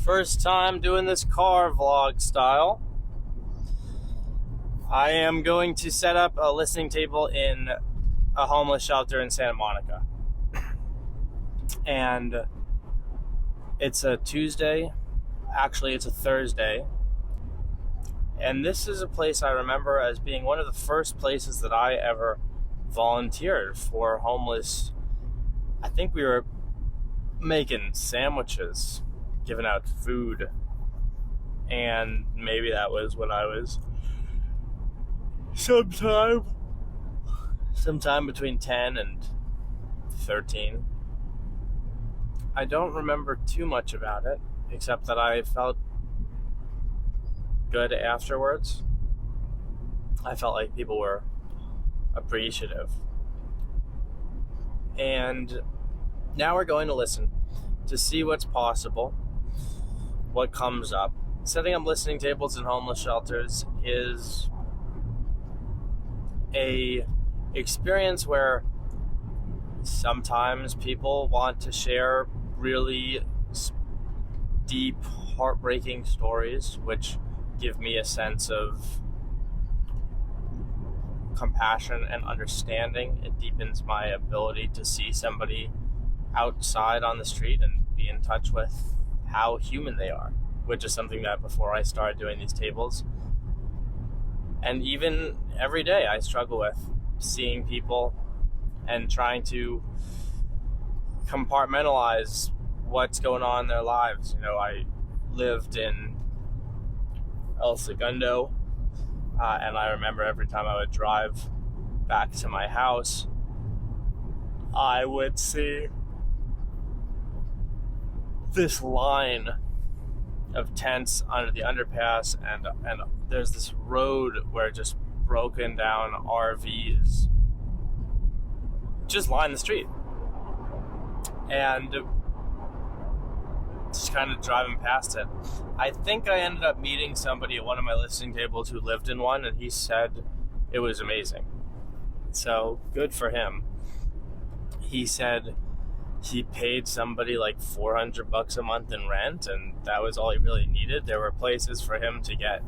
First time doing this car vlog style. I am going to set up a listening table in a homeless shelter in Santa Monica. And it's a Tuesday. Actually, it's a Thursday. And this is a place I remember as being one of the first places that I ever volunteered for homeless. I think we were making sandwiches, giving out food. And maybe that was when I was sometime between 10 and 13. I don't remember too much about it, except that I felt good afterwards. I felt like people were appreciative. And now we're going to listen to see what's possible, what comes up. Setting up listening tables in homeless shelters is a experience where sometimes people want to share really deep, heartbreaking stories, which give me a sense of compassion and understanding. It deepens my ability to see somebody outside on the street and be in touch with how human they are, which is something that before I started doing these tables, and even every day, I struggle with seeing people and trying to compartmentalize what's going on in their lives. You know, I lived in El Segundo, and I remember every time I would drive back to my house, I would see this line of tents under the underpass, and there's this road where just broken down RVs just line the street, and just kind of driving past it. I think I ended up meeting somebody at one of my listening tables who lived in one, and he said it was amazing. So good for him. He said he paid somebody like $400 a month in rent, and that was all he really needed. There were places for him to get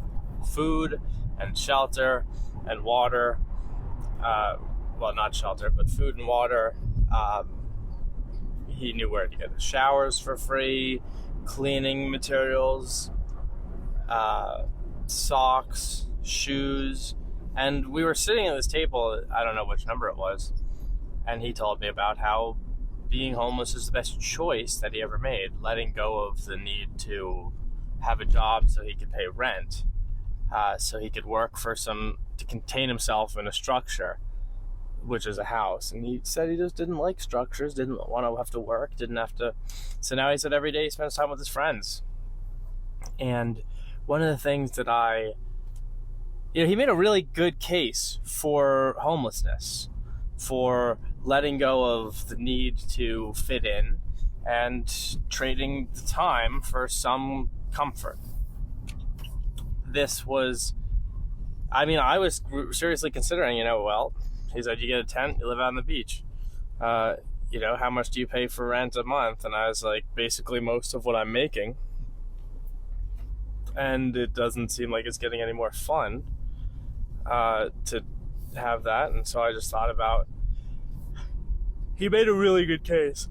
food and shelter and water. Well, not shelter, but food and water. He knew where to get the showers for free, cleaning materials, socks, shoes. And we were sitting at this table, I don't know which number it was, and he told me about how being homeless is the best choice that he ever made, letting go of the need to have a job so he could pay rent, so he could work to contain himself in a structure, which is a house. And he said he just didn't like structures, didn't want to have to work, didn't have to. So now he said every day he spends time with his friends. And one of the things that he made a really good case for homelessness, for letting go of the need to fit in and trading the time for some comfort. This was, I was seriously considering, he said, you get a tent, you live out on the beach. How much do you pay for rent a month? And I was like, basically most of what I'm making. And it doesn't seem like it's getting any more fun to have that. And so I just thought about, he made a really good case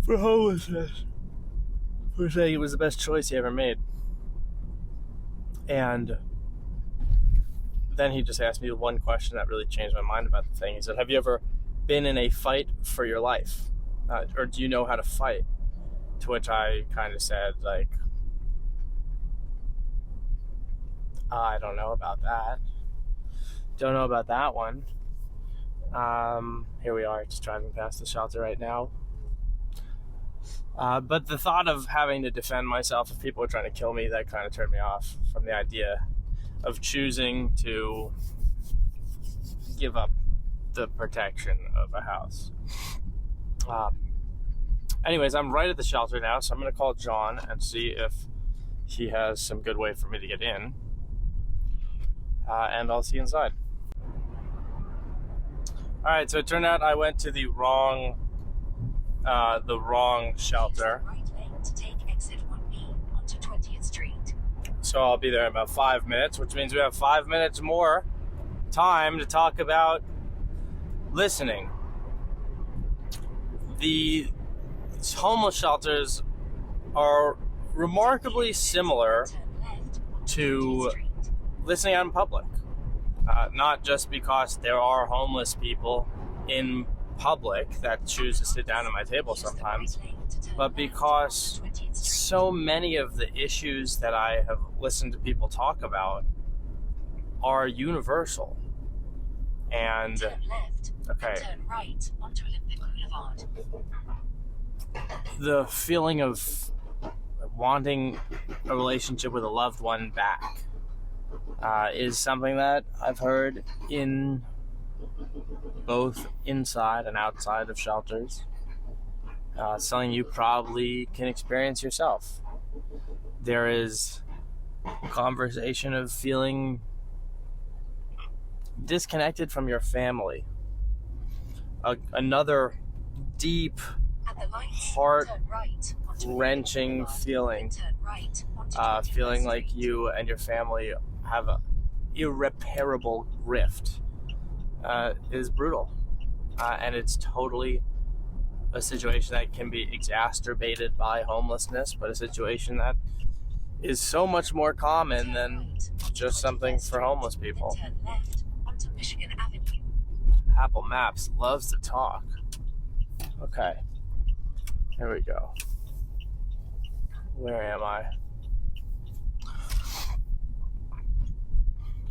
for homelessness, for saying it was the best choice he ever made. And then he just asked me one question that really changed my mind about the thing. He said, have you ever been in a fight for your life? Or do you know how to fight? To which I kind of said, I don't know about that. Don't know about that one. Here we are, just driving past the shelter right now. But the thought of having to defend myself if people were trying to kill me, that kind of turned me off from the idea of choosing to give up the protection of a house. Anyways, I'm right at the shelter now, so I'm going to call John and see if he has some good way for me to get in. And I'll see you inside. All right, so it turned out I went to the wrong shelter. So I'll be there in about 5 minutes, which means we have 5 minutes more time to talk about listening. The homeless shelters are remarkably similar to listening out in public. Not just because there are homeless people in public that choose to sit down at my table sometimes, but because so many of the issues that I have listened to people talk about are universal. And okay, the feeling of wanting a relationship with a loved one back is something that I've heard in both inside and outside of shelters. Something you probably can experience yourself. There is a conversation of feeling disconnected from your family. Another deep, heart-wrenching feeling. Feeling like you and your family have an irreparable rift is brutal. And it's totally a situation that can be exacerbated by homelessness, but a situation that is so much more common than just something for homeless people. Apple Maps loves to talk. Okay, here we go. Where am I?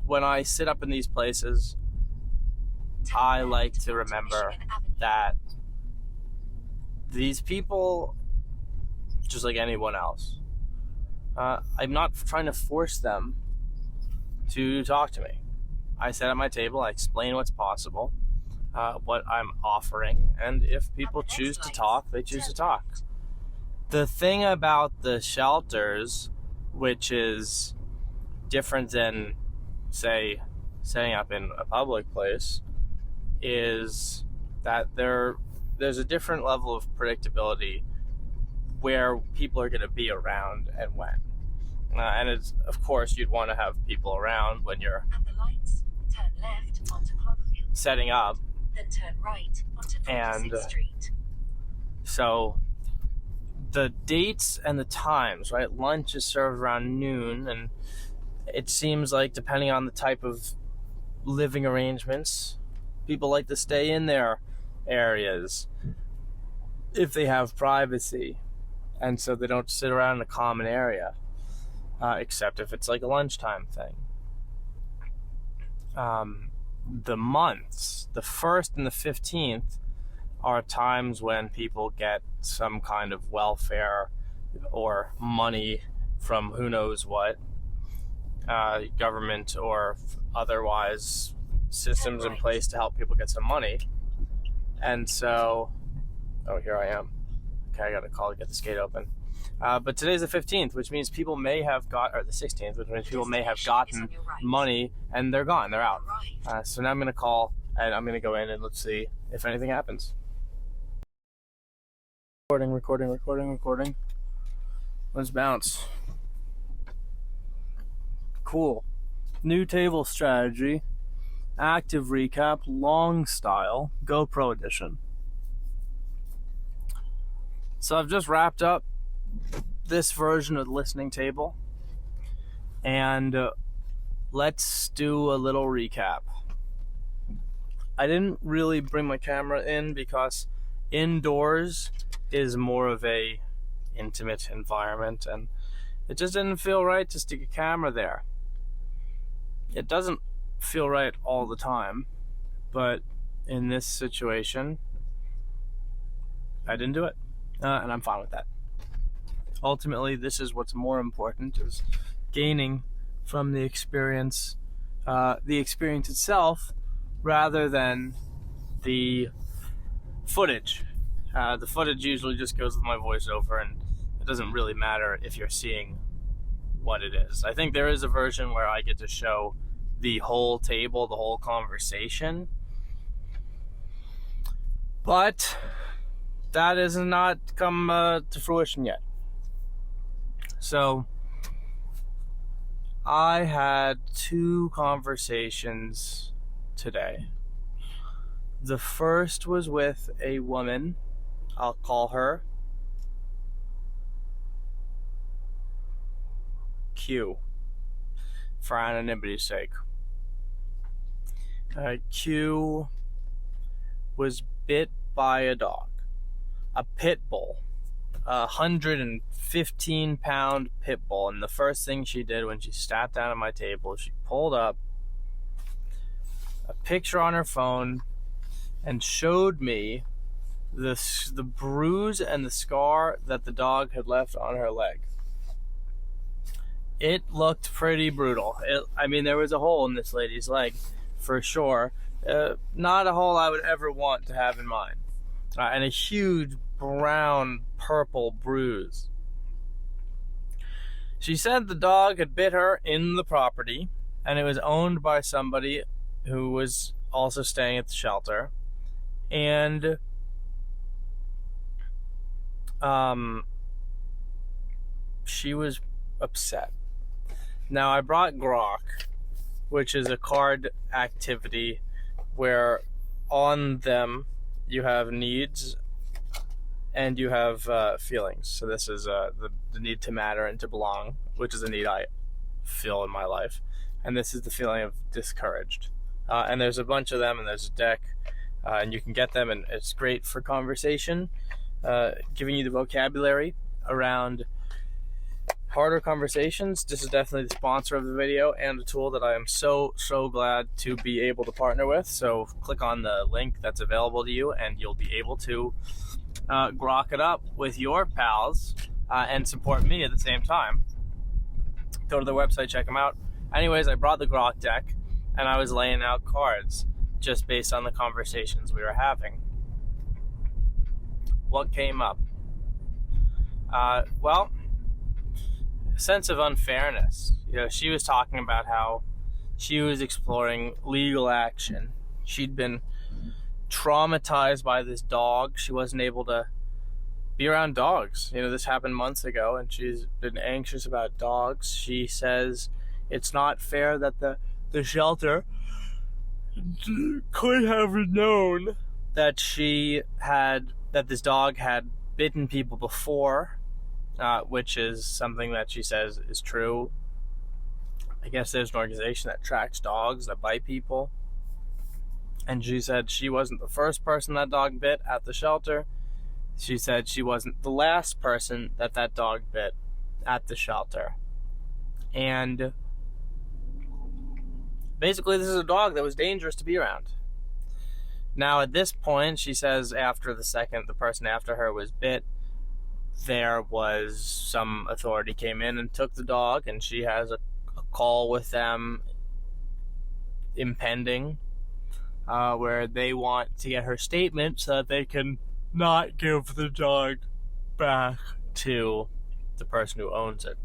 When I sit up in these places, I like to remember that these people, just like anyone else, I'm not trying to force them to talk to me. I sit at my table, I explain what's possible, what I'm offering, and if people choose to talk, they choose to talk. The thing about the shelters, which is different than, say, setting up in a public place, is that there's a different level of predictability where people are going to be around and when. And it's, of course, you'd want to have people around when you're setting up. Then turn right onto 26th Street. So the dates and the times, right? Lunch is served around noon, and it seems like, depending on the type of living arrangements, people like to stay in their areas if they have privacy, and so they don't sit around in a common area, except if it's like a lunchtime thing. The months, the 1st and the 15th, are times when people get some kind of welfare or money from who knows what, government or otherwise, systems in place to help people get some money. And so, oh, here I am. Okay, I got a call to get this gate open. But today's the 15th, which means people may have got, or the 16th, which means people may have gotten money and they're gone, they're out. So now I'm going to call and I'm going to go in and let's see if anything happens. Recording. Let's bounce. Cool. New table strategy. Active recap, long style, GoPro edition. So I've just wrapped up this version of the listening table, and let's do a little recap. I didn't really bring my camera in because indoors is more of a intimate environment, and it just didn't feel right to stick a camera there. It doesn't feel right all the time, but in this situation, I didn't do it, and I'm fine with that. Ultimately, this is what's more important, is gaining from the experience itself, rather than the footage. The footage usually just goes with my voiceover, and it doesn't really matter if you're seeing what it is. I think there is a version where I get to show the whole table, the whole conversation, but that has not come to fruition yet. So I had 2 conversations today. The first was with a woman. I'll call her Q for anonymity's sake. Q was bit by a dog, a pit bull, a 115-pound pit bull. And the first thing she did when she sat down at my table, she pulled up a picture on her phone and showed me the bruise and the scar that the dog had left on her leg. It looked pretty brutal. There was a hole in this lady's leg, for sure. Not a hole I would ever want to have in mine. And a huge brown, purple bruise. She said the dog had bit her in the property, and it was owned by somebody who was also staying at the shelter. And she was upset. Now, I brought Grok, which is a card activity where on them you have needs and you have feelings. So this is the need to matter and to belong, which is a need I feel in my life. And this is the feeling of discouraged. And there's a bunch of them, and there's a deck, and you can get them, and it's great for conversation, giving you the vocabulary around harder conversations. This is definitely the sponsor of the video and a tool that I am so glad to be able to partner with. So click on the link that's available to you, and you'll be able to grok it up with your pals and support me at the same time. Go to their website, check them out. Anyways, I brought the Grok deck, and I was laying out cards just based on the conversations we were having. What came up? Well, sense of unfairness. She was talking about how she was exploring legal action. She'd been traumatized by this dog. She wasn't able to be around dogs. This happened months ago, and she's been anxious about dogs. She says it's not fair that the shelter could have known that this dog had bitten people before. Which is something that she says is true. I guess there's an organization that tracks dogs that bite people. And she said she wasn't the first person that dog bit at the shelter. She said she wasn't the last person that dog bit at the shelter. And basically, this is a dog that was dangerous to be around. Now, at this point, she says after the person after her was bit, there was some authority came in and took the dog, and she has a call with them impending where they want to get her statement so that they can not give the dog back to the person who owns it.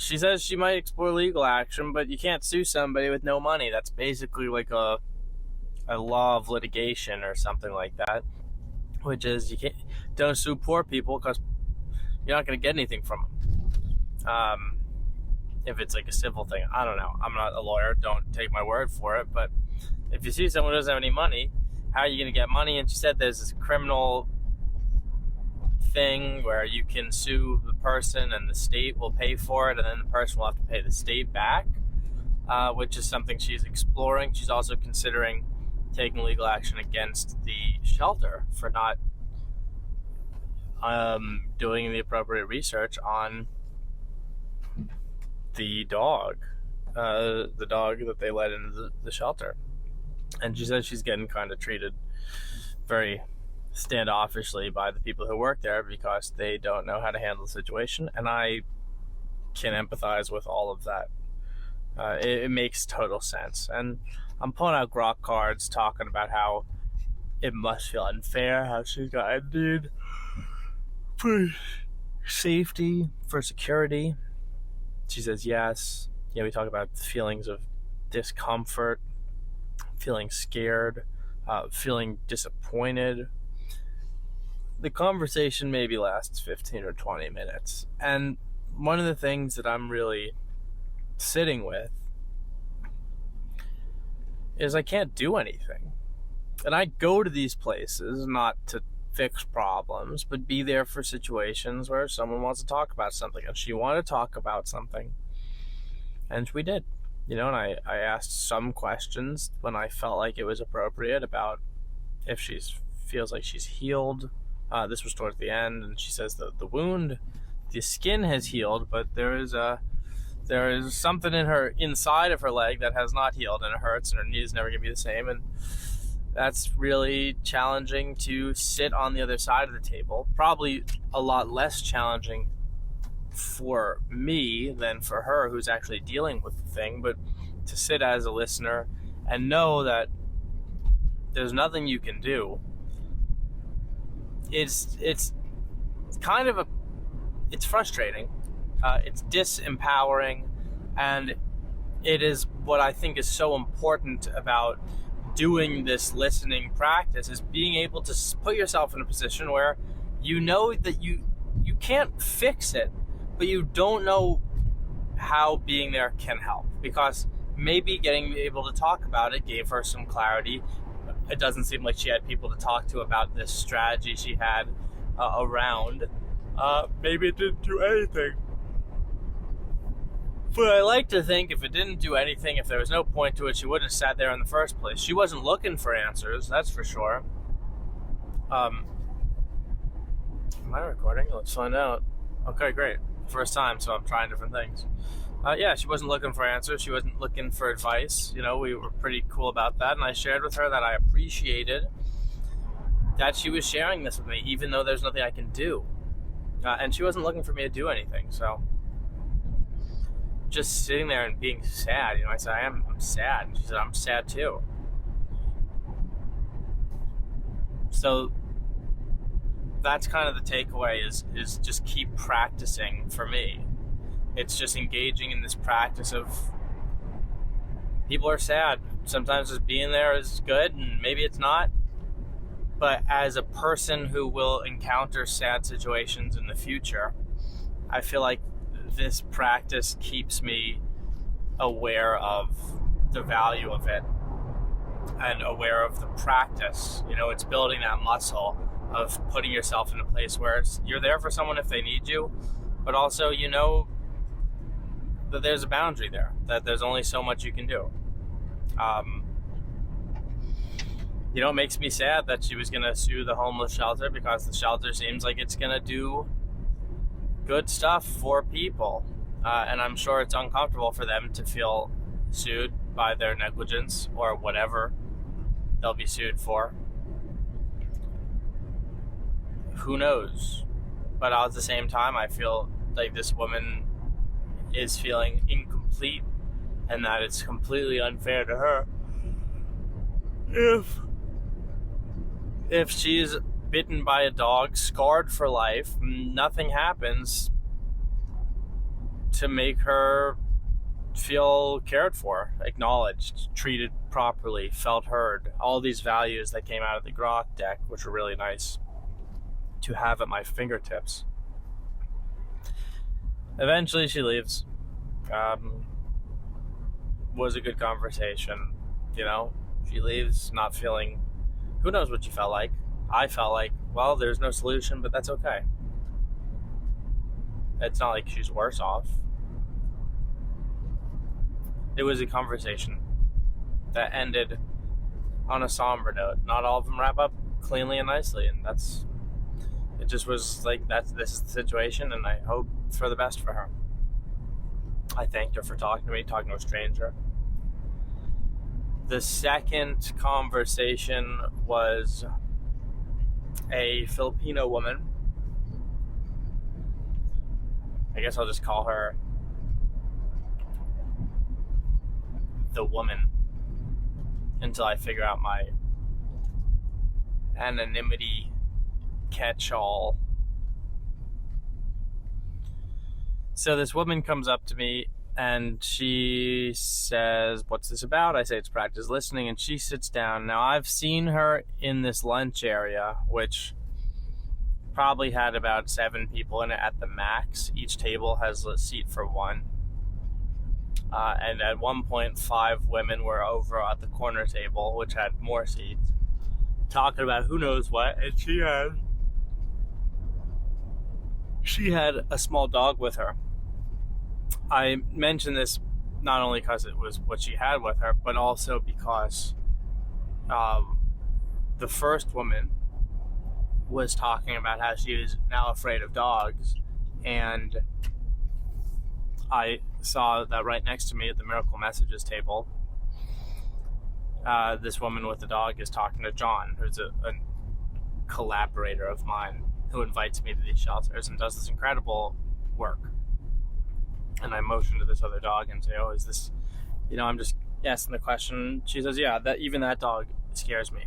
She says she might explore legal action, but you can't sue somebody with no money. That's basically like a law of litigation or something like that, which is don't sue poor people because you're not going to get anything from them. If it's like a civil thing, I don't know. I'm not a lawyer. Don't take my word for it. But if you see someone who doesn't have any money, how are you going to get money? And she said there's this criminal thing where you can sue the person and the state will pay for it, and then the person will have to pay the state back, which is something she's exploring. She's also considering taking legal action against the shelter for not doing the appropriate research on the dog that they let into the shelter. And she says she's getting kind of treated very standoffishly by the people who work there because they don't know how to handle the situation. And I can empathize with all of that. It makes total sense. And I'm pulling out Grok cards talking about how it must feel unfair, how she's got a need for safety, for security. She says yes. We talk about feelings of discomfort, feeling scared, feeling disappointed. The conversation maybe lasts 15 or 20 minutes. And one of the things that I'm really sitting with is I can't do anything. And I go to these places not to fix problems, but be there for situations where someone wants to talk about something, and she wanted to talk about something, and we did. And I asked some questions when I felt like it was appropriate about if she feels like she's healed. This was towards the end, and she says that the wound, the skin has healed, but there is something in her inside of her leg that has not healed, and it hurts, and her knee is never going to be the same, and that's really challenging to sit on the other side of the table. Probably a lot less challenging for me than for her, who's actually dealing with the thing, but to sit as a listener and know that there's nothing you can do. It's kind of it's frustrating. It's disempowering, and it is what I think is so important about doing this listening practice, is being able to put yourself in a position where you know that you can't fix it, but you don't know how being there can help, because maybe getting able to talk about it gave her some clarity. It doesn't seem like she had people to talk to about this strategy she had around. Maybe it didn't do anything. But I like to think if it didn't do anything, if there was no point to it, she wouldn't have sat there in the first place. She wasn't looking for answers, that's for sure. Am I recording? Let's find out. Okay, great. First time, so I'm trying different things. Yeah, she wasn't looking for answers. She wasn't looking for advice. We were pretty cool about that, and I shared with her that I appreciated that she was sharing this with me, even though there's nothing I can do. And she wasn't looking for me to do anything, so just sitting there and being sad. I said, I'm sad. And she said, I'm sad too. So that's kind of the takeaway, is just keep practicing for me. It's just engaging in this practice of, people are sad. Sometimes just being there is good, and maybe it's not. But as a person who will encounter sad situations in the future, I feel like this practice keeps me aware of the value of it and aware of the practice. It's building that muscle of putting yourself in a place where you're there for someone if they need you, but also that there's a boundary there, that there's only so much you can do. It makes me sad that she was going to sue the homeless shelter, because the shelter seems like it's going to do good stuff for people. And I'm sure it's uncomfortable for them to feel sued by their negligence or whatever they'll be sued for. Who knows? But at the same time, I feel like this woman is feeling incomplete, and that it's completely unfair to her if she's bitten by a dog, scarred for life, nothing happens to make her feel cared for, acknowledged, treated properly, felt heard. All these values that came out of the Grok deck, which were really nice to have at my fingertips. Eventually she leaves. Was a good conversation. She leaves not feeling, who knows what she felt like. I felt like, well, there's no solution, but that's okay. It's not like she's worse off. It was a conversation that ended on a somber note. Not all of them wrap up cleanly and nicely, and it just was like, this is the situation, and I hope for the best for her. I thanked her for talking to a stranger. The second conversation was a Filipino woman. I guess I'll just call her the woman until I figure out my anonymity catch-all. So this woman comes up to me and she says, "What's this about?" I say, "It's practice listening." And she sits down. Now, I've seen her in this lunch area, which probably had about 7 people in it at the max. Each table has a seat for one. And at one point, 5 women were over at the corner table, which had more seats, talking about who knows what. And she had a small dog with her. I mentioned this not only because it was what she had with her, but also because the first woman was talking about how she was now afraid of dogs, and I saw that right next to me at the Miracle Messages table, this woman with the dog is talking to John, who's a collaborator of mine who invites me to these shelters and does this incredible work. And I motion to this other dog and say, oh, is this, I'm just asking the question. She says, yeah, that dog scares me.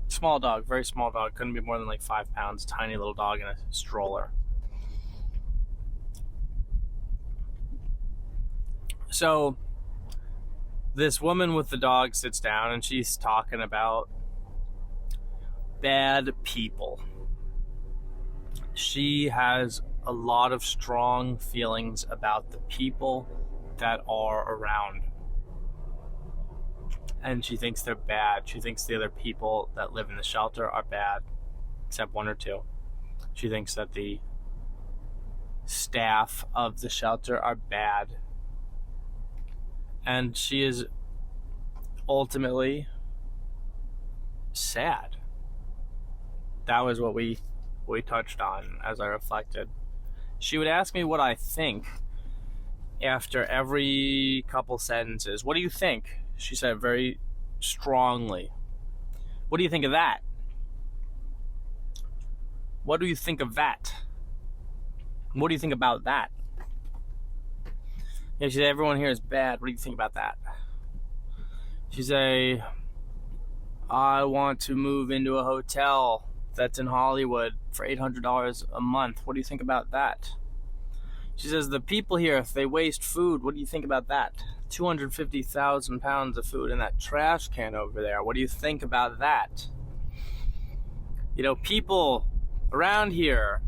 Small dog, very small dog, couldn't be more than like 5 pounds, tiny little dog in a stroller. So this woman with the dog sits down and she's talking about bad people. She has a lot of strong feelings about the people that are around. And she thinks they're bad. She thinks the other people that live in the shelter are bad, except 1 or 2. She thinks that the staff of the shelter are bad. And she is ultimately sad. That was what we touched on as I reflected. She would ask me what I think after every couple sentences. What do you think? She said very strongly. What do you think of that? What do you think of that? What do you think about that? She said, everyone here is bad. What do you think about that? She said, I want to move into a hotel that's in Hollywood for $800 a month. What do you think about that? She says, the people here, if they waste food, what do you think about that? 250,000 pounds of food in that trash can over there. What do you think about that? People around here,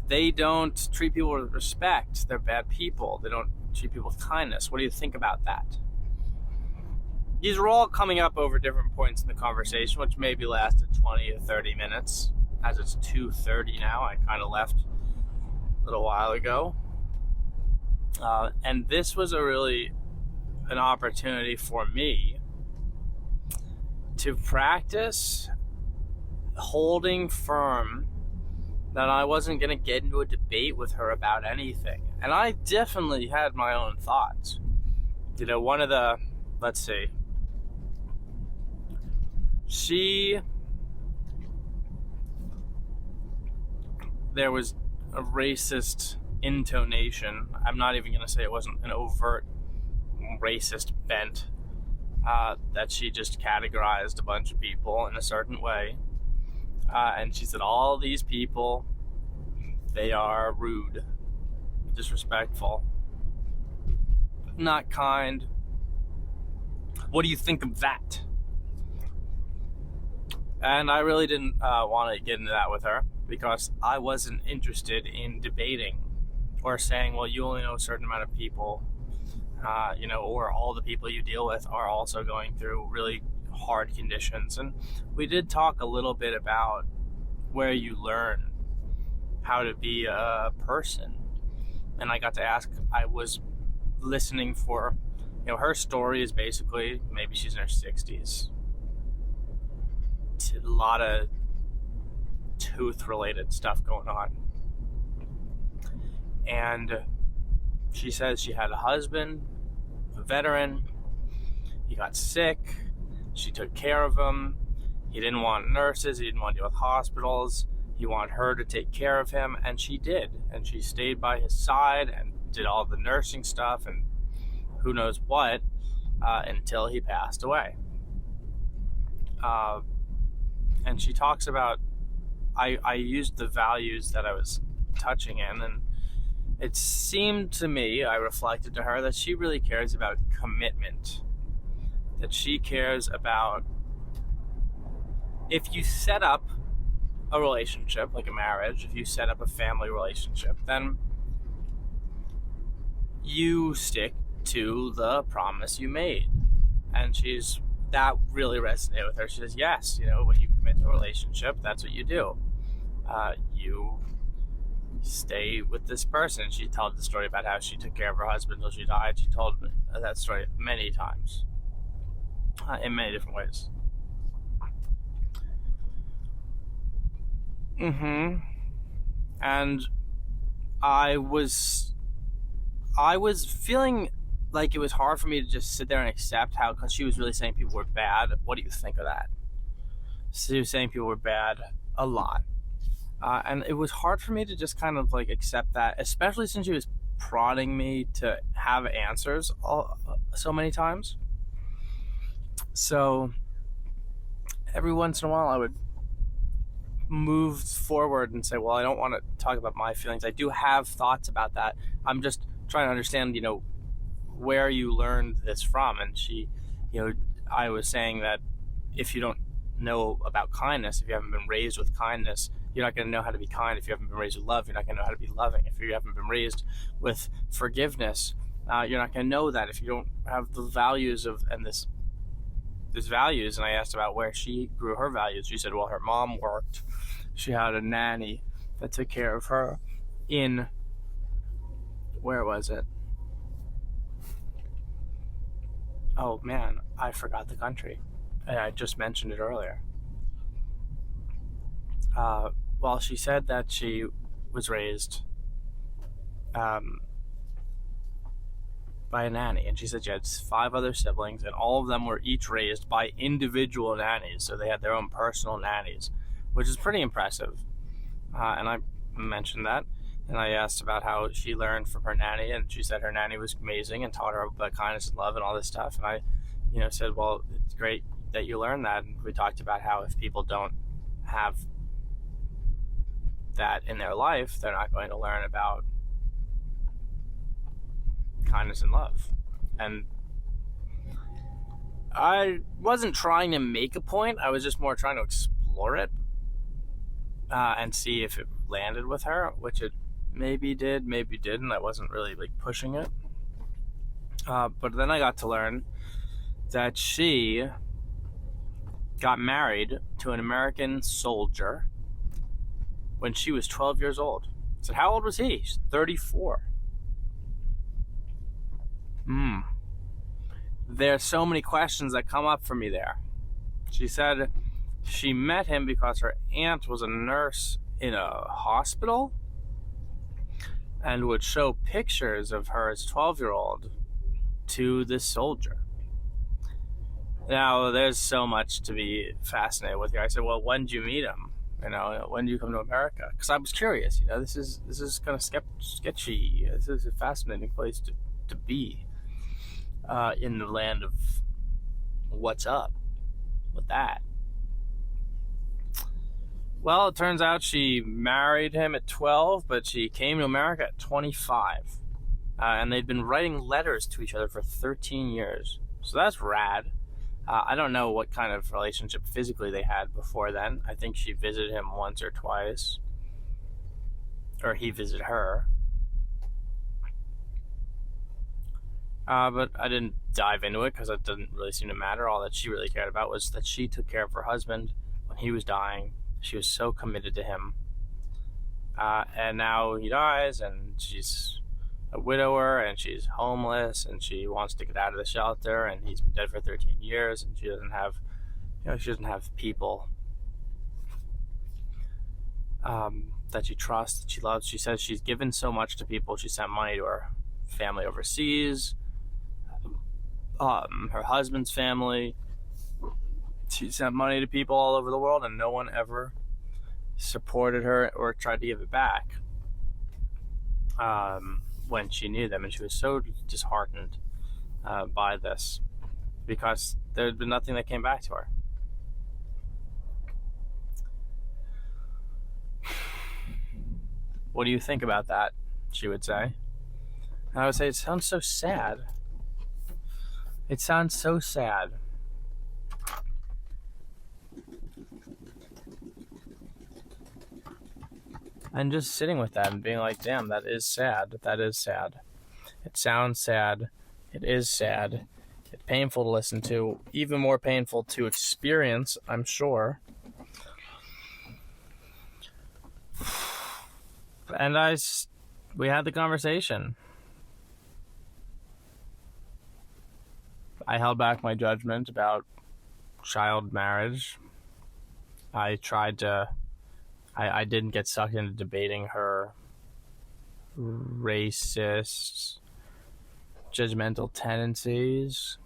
they don't treat people with respect. They're bad people. They don't treat people with kindness. What do you think about that? These were all coming up over different points in the conversation, which maybe lasted 20 to 30 minutes. As it's 2:30 now, I kind of left a little while ago. And this was an opportunity for me to practice holding firm that I wasn't going to get into a debate with her about anything. And I definitely had my own thoughts. One of the, let's see, there was a racist intonation. I'm not even going to say it wasn't an overt racist bent, that she just categorized a bunch of people in a certain way. And she said, all these people, they are rude, disrespectful, not kind. What do you think of that? And I really didn't want to get into that with her because I wasn't interested in debating or saying, well, you only know a certain amount of people, or all the people you deal with are also going through really hard conditions. And we did talk a little bit about where you learn how to be a person. And I got to ask, I was listening for, her story is basically, maybe she's in her 60s. A lot of tooth-related stuff going on. And she says she had a husband, a veteran. He got sick. She took care of him. He didn't want nurses. He didn't want to deal with hospitals. He wanted her to take care of him, and she did. And she stayed by his side and did all the nursing stuff and who knows what until he passed away. And she talks about, I used the values that I was touching in, and it seemed to me, I reflected to her, that she really cares about commitment. That she cares about, if you set up a relationship, like a marriage, if you set up a family relationship, then you stick to the promise you made. And that really resonated with her. She says, yes, when you commit to a relationship, that's what you do. You stay with this person. She told the story about how she took care of her husband until she died. She told that story many times, in many different ways. And I was feeling like it was hard for me to just sit there and accept how, because she was really saying people were bad. What do you think of that? She was saying people were bad a lot. And it was hard for me to just kind of like accept that, especially since she was prodding me to have answers so many times. So every once in a while I would move forward and say, well, I don't want to talk about my feelings. I do have thoughts about that. I'm just trying to understand, where you learned this from. And she, I was saying that if you don't know about kindness, if you haven't been raised with kindness, you're not going to know how to be kind. If you haven't been raised with love, you're not going to know how to be loving. If you haven't been raised with forgiveness, you're not going to know that. If you don't have the values these values. And I asked about where she grew her values. She said, well, her mom worked. She had a nanny that took care of her in, where was it? Oh man, I forgot the country. And I just mentioned it earlier. Well, she said that she was raised by a nanny, and she said she had 5 other siblings, and all of them were each raised by individual nannies, so they had their own personal nannies, which is pretty impressive. And I mentioned that, and I asked about how she learned from her nanny, and she said her nanny was amazing and taught her about kindness and love and all this stuff. And I, said, well, it's great that you learned that. And we talked about how if people don't have that in their life, they're not going to learn about kindness and love. And I wasn't trying to make a point. I was just more trying to explore it and see if it landed with her, which it maybe did, maybe didn't. I wasn't really pushing it. But then I got to learn that she got married to an American soldier when she was 12 years old. I said, how old was he? She's 34. There's so many questions that come up for me there. She said she met him because her aunt was a nurse in a hospital and would show pictures of her as 12-year-old to this soldier. Now, there's so much to be fascinated with here. I said, well, when did you meet him? When did you come to America? Because I was curious. This is kind of sketchy. This is a fascinating place to be in the land of what's up with that. Well, it turns out she married him at 12, but she came to America at 25. And they'd been writing letters to each other for 13 years. So that's rad. I don't know what kind of relationship physically they had before then. I think she visited him once or twice. Or he visited her. But I didn't dive into it because it didn't really seem to matter. All that she really cared about was that she took care of her husband when he was dying. She was so committed to him. And now he dies, and she's a widower, and she's homeless, and she wants to get out of the shelter, and he's been dead for 13 years, and she doesn't have, she doesn't have people that she trusts, that she loves. She says she's given so much to people. She sent money to her family overseas, her husband's family. She sent money to people all over the world, and no one ever supported her or tried to give it back when she knew them. And she was so disheartened by this because there had been nothing that came back to her. What do you think about that? She would say. And I would say, it sounds so sad. It sounds so sad. And just sitting with that and being like, damn, that is sad. That is sad. It sounds sad. It is sad. It's painful to listen to. Even more painful to experience, I'm sure. And we had the conversation. I held back my judgment about child marriage. I didn't get sucked into debating her racist, judgmental tendencies.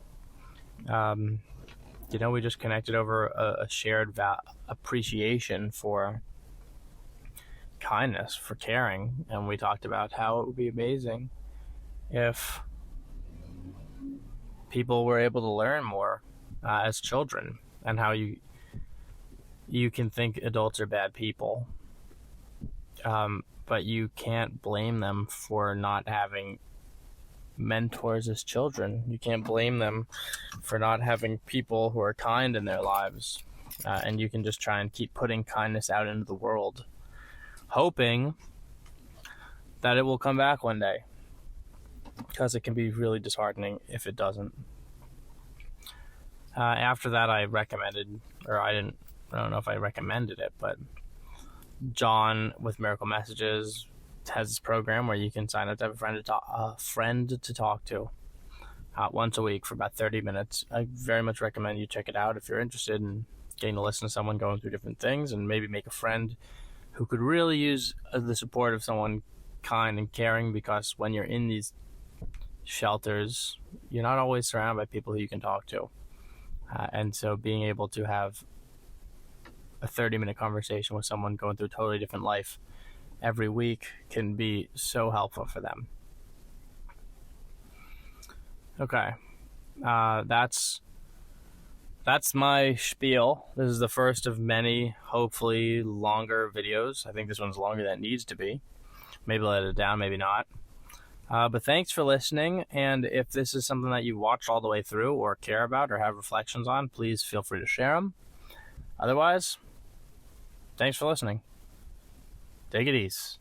We just connected over a shared appreciation for kindness, for caring, and we talked about how it would be amazing if people were able to learn more as children, and how you can think adults are bad people, but you can't blame them for not having mentors as children. You can't blame them for not having people who are kind in their lives, and you can just try and keep putting kindness out into the world, hoping that it will come back one day, because it can be really disheartening if it doesn't. After that, I don't know if I recommended it, but John with Miracle Messages has this program where you can sign up to have a friend to talk to once a week for about 30 minutes. I very much recommend you check it out if you're interested in getting to listen to someone going through different things, and maybe make a friend who could really use the support of someone kind and caring, because when you're in these shelters, you're not always surrounded by people who you can talk to. And so being able to have a 30-minute conversation with someone going through a totally different life every week can be so helpful for them. Okay. That's my spiel. This is the first of many, hopefully longer videos. I think this one's longer than it needs to be. Maybe I'll edit it down, maybe not. But thanks for listening, and if this is something that you watched all the way through or care about or have reflections on, please feel free to share them. Otherwise, thanks for listening. Take it easy.